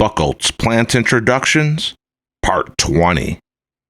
Buchholz Plant Introductions, Part 20.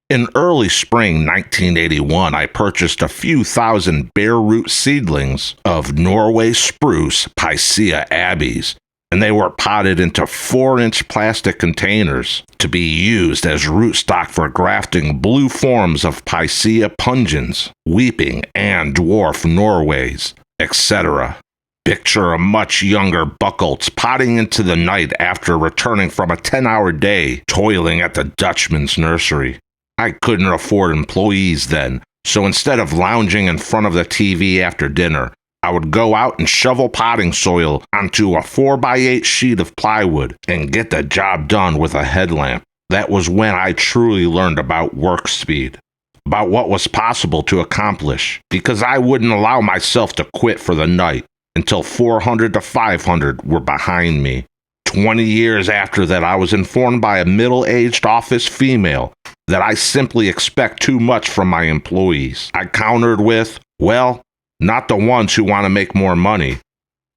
In early spring 1981, I purchased a few thousand bare root seedlings of Norway spruce Picea abies, and they were potted into 4-inch plastic containers to be used as rootstock for grafting blue forms of Picea pungens, weeping and dwarf Norways, etc. Picture a much younger Buchholz potting into the night after returning from a 10-hour day toiling at the Dutchman's nursery. I couldn't afford employees then, so instead of lounging in front of the TV after dinner, I would go out and shovel potting soil onto a 4x8 sheet of plywood and get the job done with a headlamp. That was when I truly learned about work speed, about what was possible to accomplish, because I wouldn't allow myself to quit for the night until 400 to 500 were behind me. 20 years after that, I was informed by a middle-aged office female that I simply expect too much from my employees. I countered with, well, not the ones who want to make more money.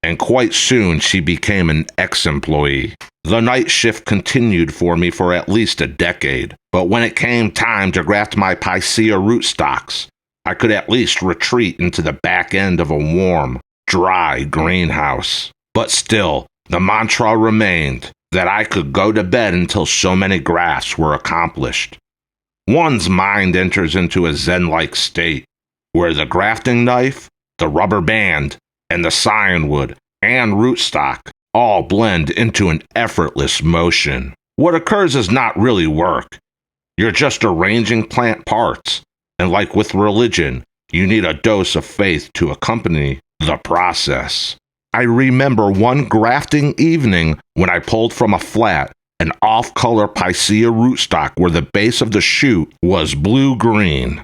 And quite soon, she became an ex-employee. The night shift continued for me for at least a decade, but when it came time to graft my Picea rootstocks, I could at least retreat into the back end of a warm, dry greenhouse. But still, the mantra remained that I could go to bed until so many grafts were accomplished. One's mind enters into a zen-like state, where the grafting knife, the rubber band, and the scionwood and rootstock all blend into an effortless motion. What occurs is not really work. You're just arranging plant parts, and like with religion, you need a dose of faith to accompany the process. I remember one grafting evening when I pulled from a flat an off-color Picea rootstock where the base of the shoot was blue-green,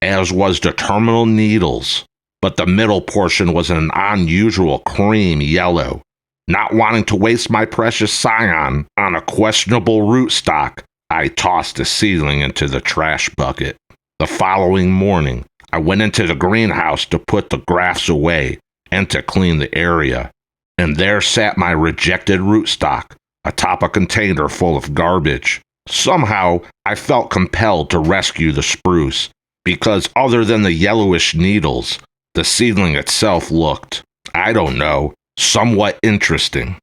as was the terminal needles, but the middle portion was an unusual cream yellow. Not wanting to waste my precious scion on a questionable rootstock, I tossed the seedling into the trash bucket. The following morning, I went into the greenhouse to put the grafts away and to clean the area, and there sat my rejected rootstock atop a container full of garbage. Somehow, I felt compelled to rescue the spruce, because other than the yellowish needles, the seedling itself looked, I don't know, somewhat interesting.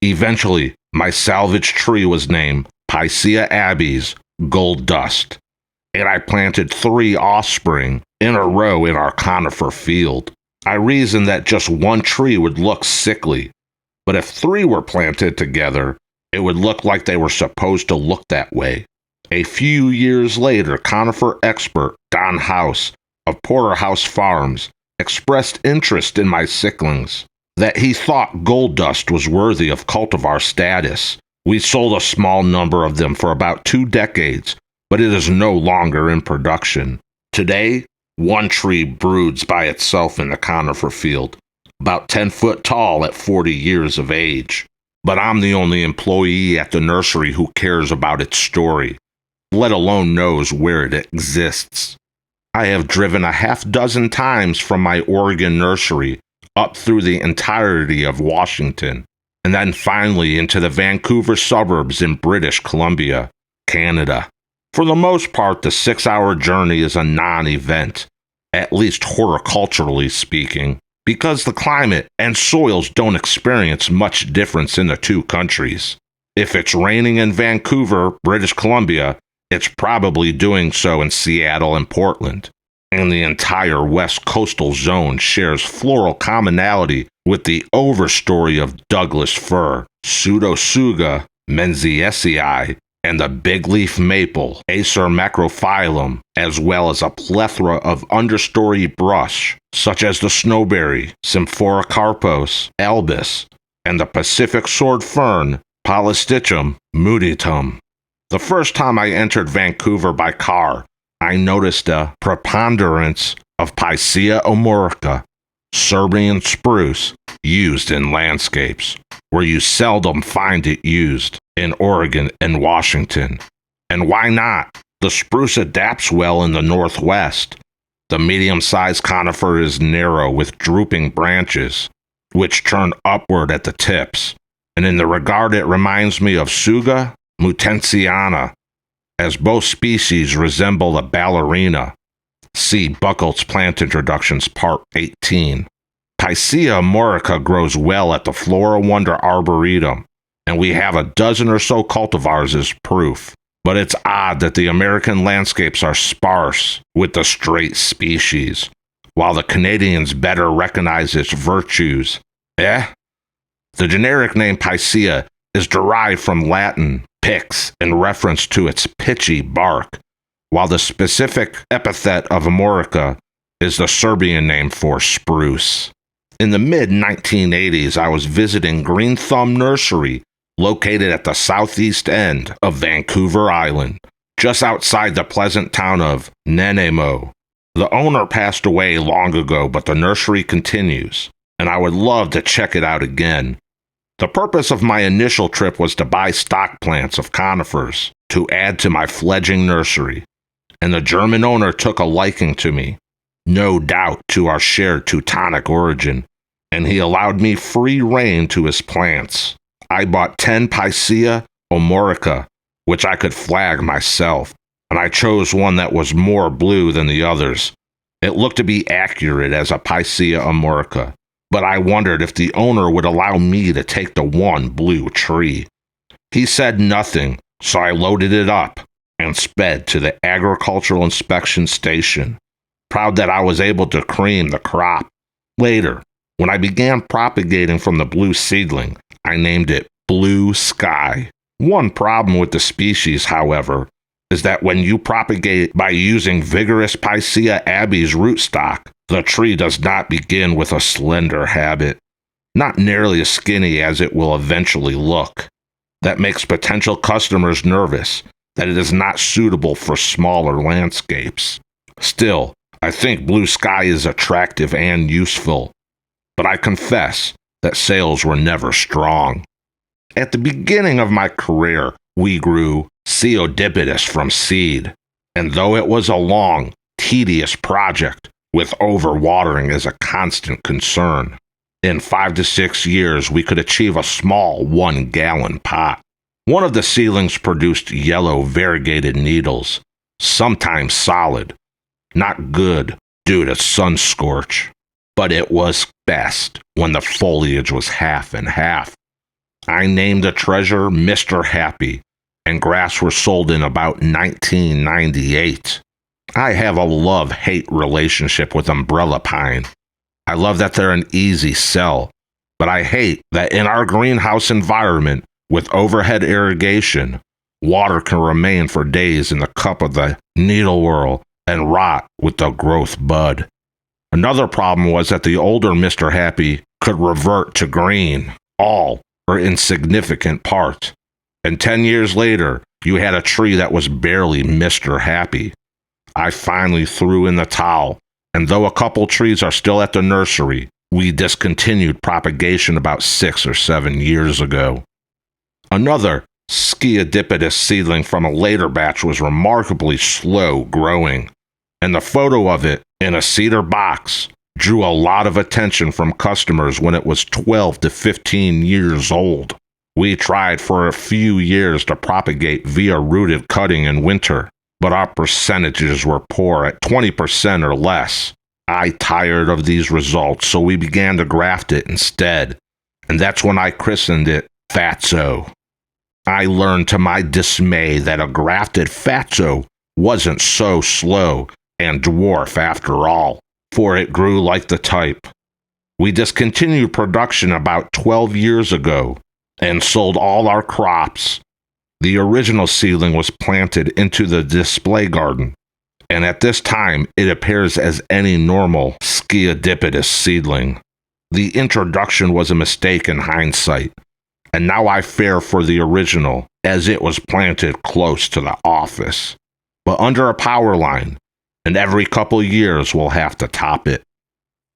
Eventually, my salvaged tree was named Picea abies Gold Dust, and I planted 3 offspring in a row in our conifer field. I reasoned that just one tree would look sickly, but if 3 were planted together, it would look like they were supposed to look that way. A few years later, conifer expert Don House of Porterhouse Farms expressed interest in my sicklings, that he thought Gold Dust was worthy of cultivar status. We sold a small number of them for about 2 decades, but it is no longer in production. Today, one tree broods by itself in the conifer field, about 10 foot tall at 40 years of age. But I'm the only employee at the nursery who cares about its story, let alone knows where it exists. I have driven a half-dozen times from my Oregon nursery up through the entirety of Washington, and then finally into the Vancouver suburbs in British Columbia, Canada. For the most part, the 6-hour journey is a non-event, at least horticulturally speaking, because the climate and soils don't experience much difference in the 2 countries. If it's raining in Vancouver, British Columbia, it's probably doing so in Seattle and Portland. And the entire west coastal zone shares floral commonality with the overstory of Douglas fir, Pseudotsuga menziesii, and the big-leaf maple, Acer macrophyllum, as well as a plethora of understory brush, such as the snowberry, Symphoricarpos albus, and the Pacific sword fern, Polystichum muditum. The first time I entered Vancouver by car, I noticed a preponderance of Picea omorica, Serbian spruce, used in landscapes, where you seldom find it used in Oregon and Washington. And why not? The spruce adapts well in the Northwest. The medium-sized conifer is narrow with drooping branches, which turn upward at the tips, and in the regard it reminds me of Tsuga mutensiana, as both species resemble a ballerina. See Buchholz Plant Introductions, Part 18. Picea amorica grows well at the Flora Wonder Arboretum, and we have a dozen or so cultivars as proof. But it's odd that the American landscapes are sparse with the straight species, while the Canadians better recognize its virtues. The generic name Picea is derived from Latin pix in reference to its pitchy bark, while the specific epithet of amorica is the Serbian name for spruce. In the mid-1980s, I was visiting Green Thumb Nursery, located at the southeast end of Vancouver Island, just outside the pleasant town of Nanaimo. The owner passed away long ago, but the nursery continues, and I would love to check it out again. The purpose of my initial trip was to buy stock plants of conifers to add to my fledgling nursery, and the German owner took a liking to me, no doubt to our shared Teutonic origin, and he allowed me free rein to his plants. I bought 10 Picea amorica, which I could flag myself, and I chose one that was more blue than the others. It looked to be accurate as a Picea amorica, but I wondered if the owner would allow me to take the one blue tree. He said nothing, so I loaded it up and sped to the agricultural inspection station, proud that I was able to cream the crop. Later, when I began propagating from the blue seedling, I named it Blue Sky. One problem with the species, however, is that when you propagate by using vigorous Picea abies rootstock, the tree does not begin with a slender habit, not nearly as skinny as it will eventually look. That makes potential customers nervous that it is not suitable for smaller landscapes. Still, I think Blue Sky is attractive and useful, but I confess that sales were never strong. At the beginning of my career, we grew Ceodipidus from seed, and though it was a long, tedious project, with overwatering as a constant concern, in 5 to 6 years we could achieve a small 1-gallon pot. One of the seedlings produced yellow variegated needles, sometimes solid, not good due to sun scorch, but it was best when the foliage was half and half. I named the treasure Mr. Happy, and grafts were sold in about 1998. I have a love-hate relationship with umbrella pine. I love that they're an easy sell, but I hate that in our greenhouse environment with overhead irrigation, water can remain for days in the cup of the needle whirl and rot with the growth bud. Another problem was that the older Mr. Happy could revert to green, all or insignificant part, and 10 years later, you had a tree that was barely Mr. Happy. I finally threw in the towel, and though a couple trees are still at the nursery, we discontinued propagation about 6 or 7 years ago. Another Sciadipidus seedling from a later batch was remarkably slow growing, and the photo of it in a cedar box drew a lot of attention from customers when it was 12 to 15 years old. We tried for a few years to propagate via rooted cutting in winter, but our percentages were poor at 20% or less. I tired of these results, so we began to graft it instead, and that's when I christened it Fatso. I learned to my dismay that a grafted Fatso wasn't so slow and dwarf after all, for it grew like the type. We discontinued production about 12 years ago and sold all our crops. The original seedling was planted into the display garden, and at this time it appears as any normal Sciadipidus seedling. The introduction was a mistake in hindsight, and now I fare for the original, as it was planted close to the office, but under a power line, and every couple years we'll have to top it.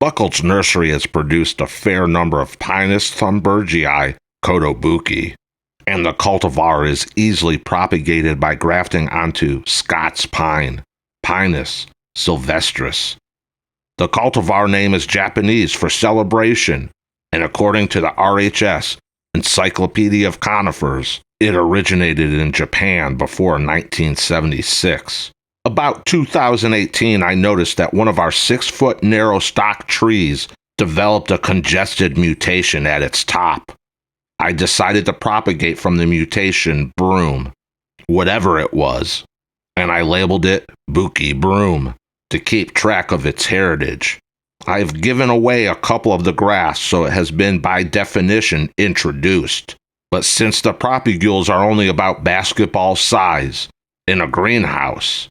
Buchholz Nursery has produced a fair number of Pinus thunbergii kotobuki, and the cultivar is easily propagated by grafting onto Scots pine, Pinus sylvestris. The cultivar name is Japanese for celebration, and according to the RHS, Encyclopedia of Conifers, it originated in Japan before 1976. About 2018, I noticed that one of our 6-foot narrow stock trees developed a congested mutation at its top. I decided to propagate from the mutation broom, whatever it was, and I labeled it Buki Broom to keep track of its heritage. I've given away a couple of the grass, so it has been by definition introduced. But since the propagules are only about basketball size in a greenhouse,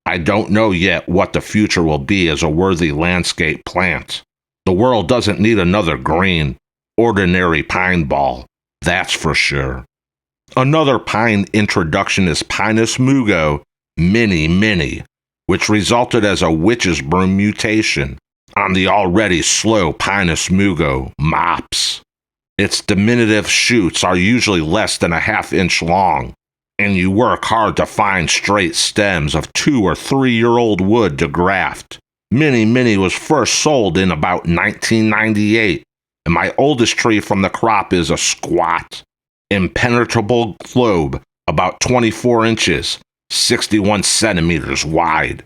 I don't know yet what the future will be as a worthy landscape plant. The world doesn't need another green, ordinary pine ball, that's for sure. Another pine introduction is Pinus mugo mini, which resulted as a witch's broom mutation on the already slow Pinus mugo mops. Its diminutive shoots are usually less than a half-inch long, and you work hard to find straight stems of 2- or 3-year-old wood to graft. Mini was first sold in about 1998, and my oldest tree from the crop is a squat, impenetrable globe about 24 inches, 61 centimeters wide.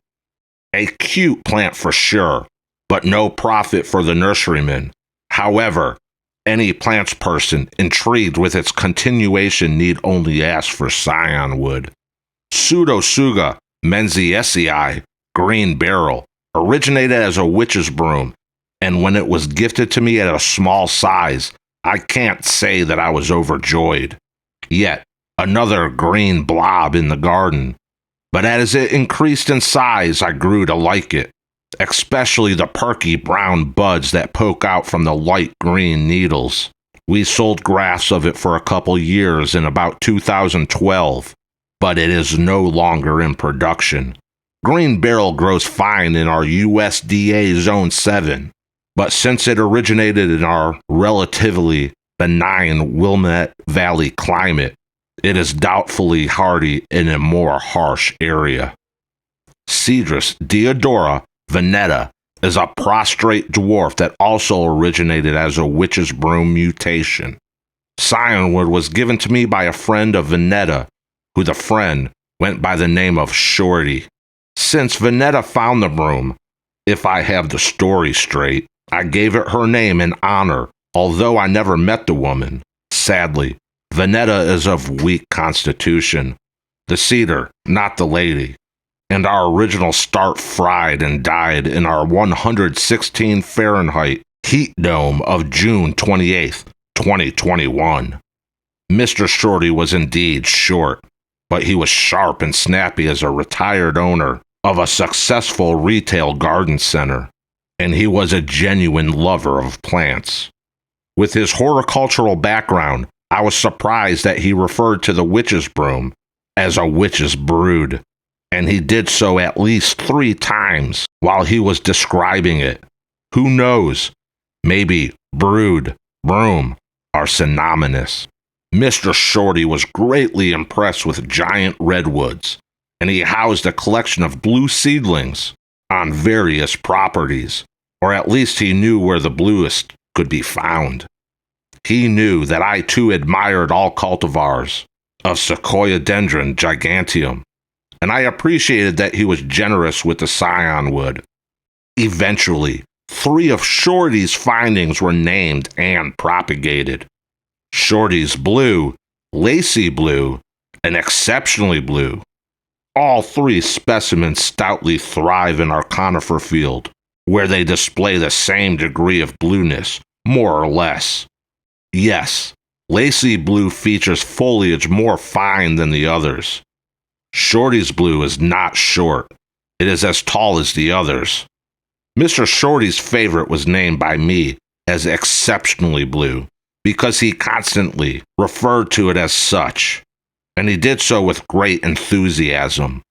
A cute plant for sure, but no profit for the nurseryman. However, any plants person intrigued with its continuation need only ask for scion wood. Pseudotsuga menziesii, green beryl, originated as a witch's broom, and when it was gifted to me at a small size, I can't say that I was overjoyed. Yet, another green blob in the garden. But as it increased in size, I grew to like it, especially the perky brown buds that poke out from the light green needles. We sold grafts of it for a couple years in about 2012, but it is no longer in production. Green beryl grows fine in our USDA Zone 7, but since it originated in our relatively benign Willamette Valley climate, it is doubtfully hardy in a more harsh area. Cedrus deodora veneta is a prostrate dwarf that also originated as a witch's broom mutation. Scionwood was given to me by a friend of Veneta, who the friend went by the name of Shorty. Since Veneta found the broom, if I have the story straight, I gave it her name in honor, although I never met the woman. Sadly, Veneta is of weak constitution. The cedar, not the lady. And our original start fried and died in our 116 Fahrenheit heat dome of June 28th, 2021. Mr. Shorty was indeed short, but he was sharp and snappy as a retired owner of a successful retail garden center, and he was a genuine lover of plants. With his horticultural background, I was surprised that he referred to the witch's broom as a witch's brood, and he did so at least 3 times while he was describing it. Who knows? Maybe brood, broom are synonymous. Mr. Shorty was greatly impressed with giant redwoods, and he housed a collection of blue seedlings on various properties, or at least he knew where the bluest could be found. He knew that I too admired all cultivars of Sequoiadendron giganteum, and I appreciated that he was generous with the scion wood. Eventually, 3 of Shorty's findings were named and propagated. Shorty's blue, lacy blue, and exceptionally blue. All 3 specimens stoutly thrive in our conifer field, where they display the same degree of blueness, more or less. Yes, lacy blue features foliage more fine than the others. Shorty's blue is not short. It is as tall as the others. Mr. Shorty's favorite was named by me as exceptionally blue because he constantly referred to it as such, and he did so with great enthusiasm.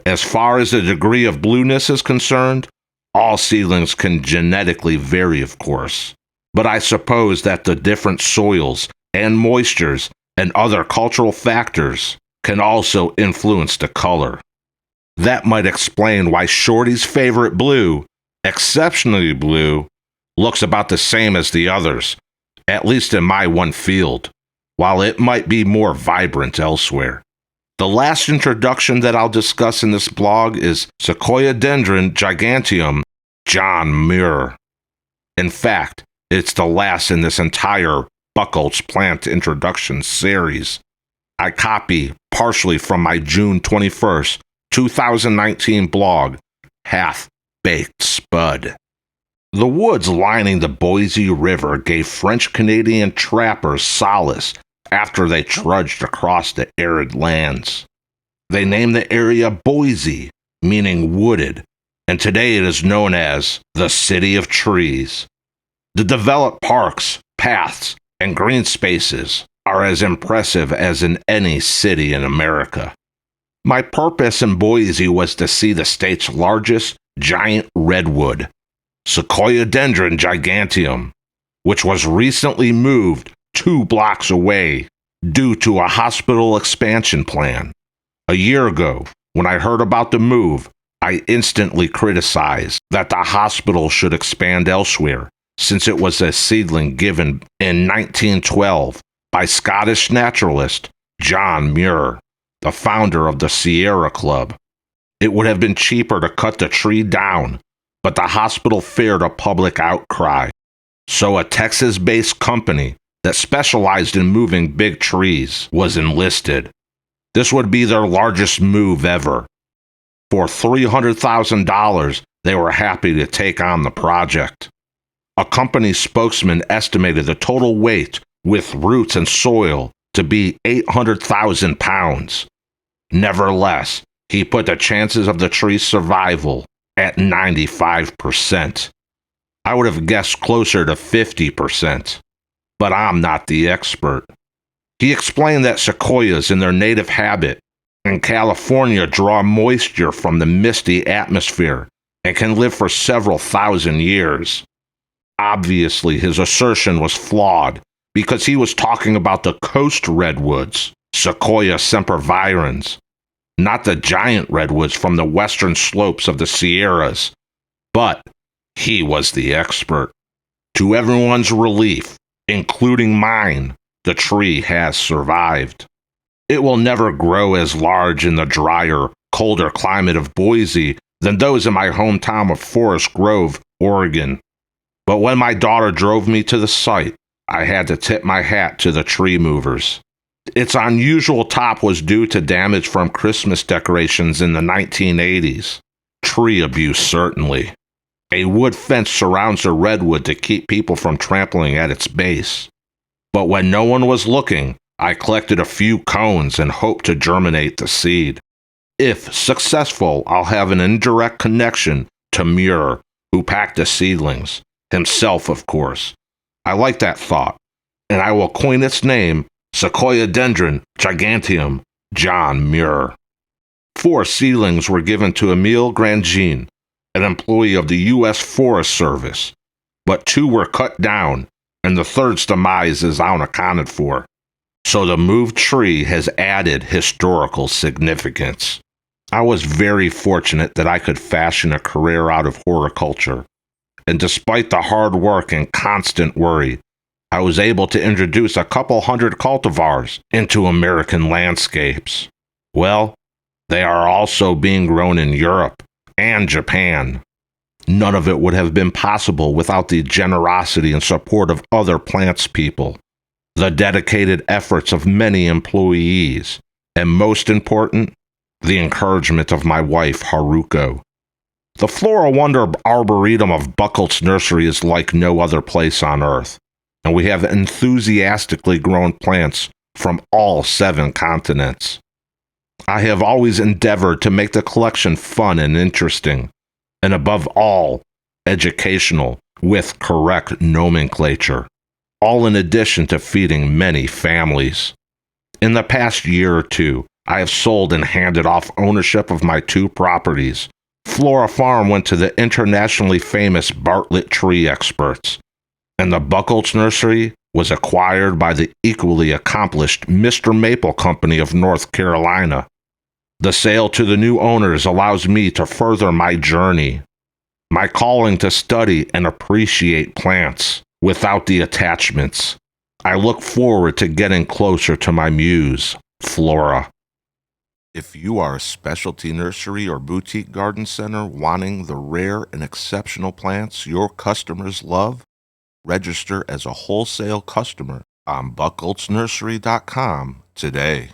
As far as the degree of blueness is concerned, all seedlings can genetically vary, of course, but I suppose that the different soils and moistures and other cultural factors can also influence the color. That might explain why Shorty's favorite blue, exceptionally blue, looks about the same as the others, at least in my one field. while it might be more vibrant elsewhere. The last introduction that I'll discuss in this blog is Sequoiadendron giganteum, John Muir. In fact, it's the last in this entire Buchholz plant introduction series. I copy partially from my June 21st, 2019 blog, Half-Baked Spud. The woods lining the Boise River gave French-Canadian trappers solace after they trudged across the arid lands. They named the area Boise, meaning wooded, and today it is known as the City of Trees. The developed parks, paths, and green spaces are as impressive as in any city in America. My purpose in Boise was to see the state's largest giant redwood, Sequoiadendron giganteum, which was recently moved 2 blocks away due to a hospital expansion plan. A year ago, when I heard about the move, I instantly criticized that the hospital should expand elsewhere, since it was a seedling given in 1912 by Scottish naturalist John Muir, the founder of the Sierra Club. It would have been cheaper to cut the tree down, but the hospital feared a public outcry. So a Texas-based company that specialized in moving big trees was enlisted. This would be their largest move ever. For $300,000, they were happy to take on the project. A company spokesman estimated the total weight with roots and soil to be 800,000 pounds. Nevertheless, he put the chances of the tree's survival at 95%. I would have guessed closer to 50%, but I'm not the expert. He explained that sequoias in their native habitat in California draw moisture from the misty atmosphere and can live for several thousand years. Obviously, his assertion was flawed because he was talking about the coast redwoods, Sequoia sempervirens, not the giant redwoods from the western slopes of the Sierras. But he was the expert. To everyone's relief, including mine, the tree has survived. It will never grow as large in the drier, colder climate of Boise than those in my hometown of Forest Grove, Oregon. But when my daughter drove me to the site, I had to tip my hat to the tree movers. Its unusual top was due to damage from Christmas decorations in the 1980s. Tree abuse, certainly. A wood fence surrounds the redwood to keep people from trampling at its base. But when no one was looking, I collected a few cones and hoped to germinate the seed. If successful, I'll have an indirect connection to Muir, who packed the seedlings. Himself, of course. I like that thought, and I will coin its name Sequoiadendron giganteum, John Muir. 4 seedlings were given to Emile Grandjean, an employee of the U.S. Forest Service, but 2 were cut down, and the third's demise is unaccounted for. So the moved tree has added historical significance. I was very fortunate that I could fashion a career out of horticulture. And despite the hard work and constant worry, I was able to introduce a couple hundred cultivars into American landscapes. Well, they are also being grown in Europe and Japan. None of it would have been possible without the generosity and support of other plants people, the dedicated efforts of many employees, and most important, the encouragement of my wife, Haruko. The Flora Wonder Arboretum of Buchholz Nursery is like no other place on Earth, and we have enthusiastically grown plants from all 7 continents. I have always endeavored to make the collection fun and interesting, and above all, educational, with correct nomenclature, all in addition to feeding many families. In the past year or 2, I have sold and handed off ownership of my 2 properties. Flora Farm went to the internationally famous Bartlett tree experts, and the Buchholz Nursery was acquired by the equally accomplished Mr. Maple Company of North Carolina. The sale to the new owners allows me to further my journey, my calling to study and appreciate plants without the attachments. I look forward to getting closer to my muse, Flora. If you are a specialty nursery or boutique garden center wanting the rare and exceptional plants your customers love, register as a wholesale customer on buchholznursery.com today.